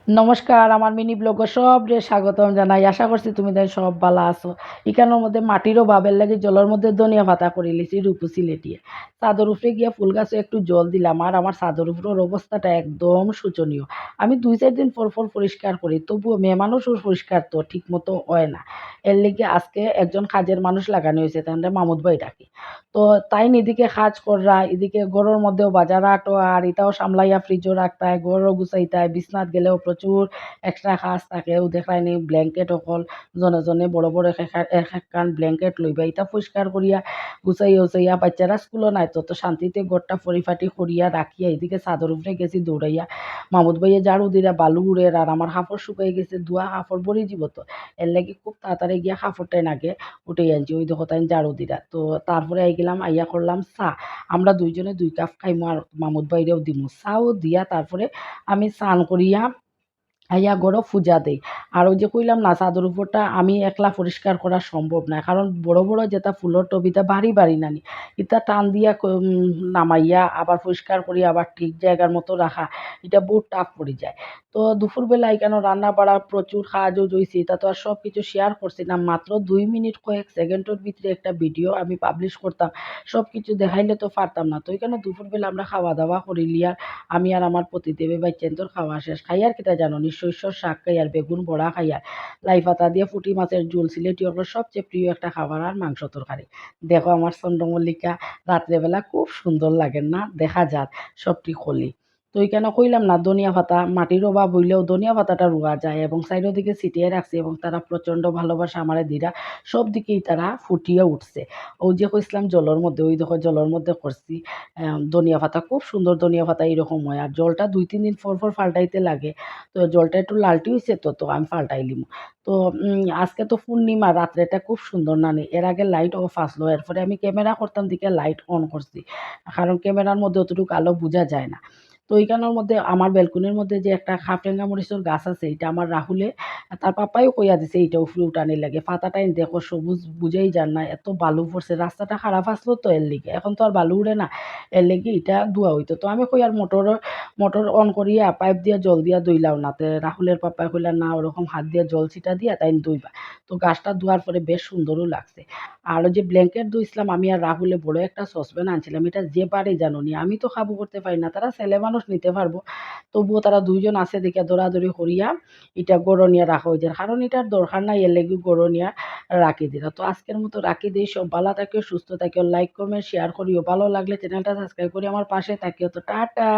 নমস্কার, আমার মিনি ব্লগে সবরে স্বাগতম জানাই। আশা করছি তুমি তাই সব ভালো আছো। এখানের মধ্যে মাটিরও ভাবের লাগে জলের মধ্যে ধনিয়া পাতা করে লিছি রূপু সিলেটিয়ে। চাদর উপরে গিয়ে ফুল গাছে একটু জল দিলাম আর আমার চাদর উপরের অবস্থাটা একদম শোচনীয়। আমি 2-4 দিন পর পর পরিষ্কার করি, তবুও মেয়ে মানুষও পরিষ্কার তো ঠিক মতো হয় না। এর লেগে আজকে একজন কাজের মানুষ লাগানো হয়েছে, তাহলে মামুদ ভাই ডাকি। তো তাই এদিকে কাজ কররা, এদিকে ঘরের মধ্যেও বাজার আটো আর এটাও সামলাইয়া ফ্রিজও রাখতায়, ঘরও গুছাইতায়, বিছনাত গেলেও প্রচুর এক্সট্রা কাজ থাকে। ও দেখায়নি ব্ল্যাঙ্কেট অকল জনে জনে বড় বড় এক একখান ব্ল্যাঙ্কেট লইবা, এটা পরিষ্কার করিয়া গুছাইয়া উচাইয়া বাচ্চারা স্কুলও নাই তো শান্তিতে ঘরটা পরিপাটি করিয়া রাখিয়া এদিকে চাদর উপরে গেছি দৌড়াইয়া। মামুদ ভাইয়ে ঝাড়ু দিরা বালু উড়ের আর আমার কাপড় শুকাই গেছে, ধোয়া কাপড় ভরি যাব তো। এর লাগি খুব তাড়াতাড়ি গিয়া কাপড়টাই নাগে উঠে আনছি, ওই দেখো তাই ঝাড়ু দিরা। তো তারপরে আই গেলাম, আইয়া করলাম চা। আমরা দুইজনে 2 কাপ খাইমু আর মামুদ ভাইরেও দিমু। চাও দিয়া তারপরে আমি স্নান করিয়া আইয়া ঘরও পূজা দেই। আর ওই যে কইলাম না ছাদের উপরটা আমি একলা পরিষ্কার করা সম্ভব না। কারণ বড়, বড় যেটা ফুলের টব ইটা ভারী, ভারী নানি। ইটা টান দিয়া নামাইয়া আবার পরিষ্কার করিয়া আবার ঠিক জায়গার মতো রাখা, এটা বহুত টাফ পড়ে যায়। তো দুপুরবেলা এখানে রান্না বাড়া প্রচুর কাজও হইছে। এটা তো আর সবকিছু শেয়ার করছি না। মাত্র 2 মিনিট কয়েক সেকেন্ডের ভিতরে একটা ভিডিও আমি পাবলিশ করতাম। সবকিছু দেখাইলে তো পারতাম না। তো এখানে দুপুরবেলা আমরা খাওয়া-দাওয়া করি লিয়ার আমি আর আমার পতিদেবে বাইচ্চেন খাওয়া শেষ। খাইয়ার কিতা জানোনি? সইর্ষর শাক খাইয়ার, বেগুন বড়া খাইয়ার, লাই পাতা দিয়ে পুঁটি মাছের ঝোল, সিলেটি হলো সবচেয়ে প্রিয় একটা খাবার, আর মাংস তরকারি। দেখো আমার চন্দ্রমল্লিকা রাত্রেবেলা খুব সুন্দর লাগে না? দেখা যাক সবটি খলি। তো এইখানে কইলাম না ধনিয়া পাতা মাটির অভাব হইলেও ধনিয়া পাতাটা রোয়া যায় এবং সাইডের দিকে ছিটিয়ে রাখছি এবং তারা প্রচণ্ড ভালোবাসা আমারে দিরা। সব দিকেই তারা ফুটিয়ে উঠছে। ওই যে কইছিলাম জলের মধ্যে, ওই দেখো জলের মধ্যে করছি ধনিয়া পাতা, খুব সুন্দর ধনিয়া পাতা এরকম হয়। আর জলটা 2-3 দিন পর পর পাল্টাইতে লাগে। তো জলটা একটু লালটি হইছে তো আমি পাল্টাই লিমু। তো আজকে তো পূর্ণিমা, রাত্রেটা খুব সুন্দর নানি। এর আগে লাইট অফ আসলো। এরপরে আমি ক্যামেরা করতাম দিকে লাইট অন করছি। কারণ ক্যামেরার মধ্যে অতটুকু আলো বুঝা যায় না। তো এইখানের মধ্যে আমার ব্যালকনির মধ্যে যে একটা খাপরেঙ্গা মরিচের গাছ আছে, এটা আমার রাহুলে তার পাপাইও কইয়া দিছে এইটা উপরে উঠানির লাগে। পাতাটাই দেখো সবুজ বুঝেই যান না, এত বালু পড়ছে। রাস্তাটা খারাপ আসলো তো এর লিগে। এখন তো আর বালু উড়ে না। এর লেগে এটা ধোয়া হইতো। তো আমি কই আর মোটর অন করিয়া পাইপ দিয়া জল দিয়া ধুইলাও না। তে রাহুলের পাপায় কইলা না ওরকম হাত দিয়া জল ছিটা দিয়া তাই ধুইবা। তো গাছটা ধোয়ার পরে বেশ সুন্দরও লাগছে। আর ওই যে ব্ল্যাঙ্কেট ধুইছিলাম আমি আর রাহুলে, বড় একটা সসপ্যান আনছিলাম। এটা যে পারে জানোনি, আমি তো কাবু করতে পারি না। তারা ছেলে মানুষ নিতে পারবো। তবুও তারা 2 জন আছে দেখিয়া দৌড়াদৌড়ি করিয়া এটা গড়নিয়া রাখা হইছে। কারণ এটার দরকার নাই, এর লেগে গড়নিয়া রাখি দিলা। তো আজকের মতো রাখি দেই। সব ভালো থাকিও, সুস্থ থাকিও। লাইক, কমেন্ট, শেয়ার করিও। ভালো লাগলে চ্যানেলটা সাবস্ক্রাইব করে আমার পাশে থাকিও। তো টাটা।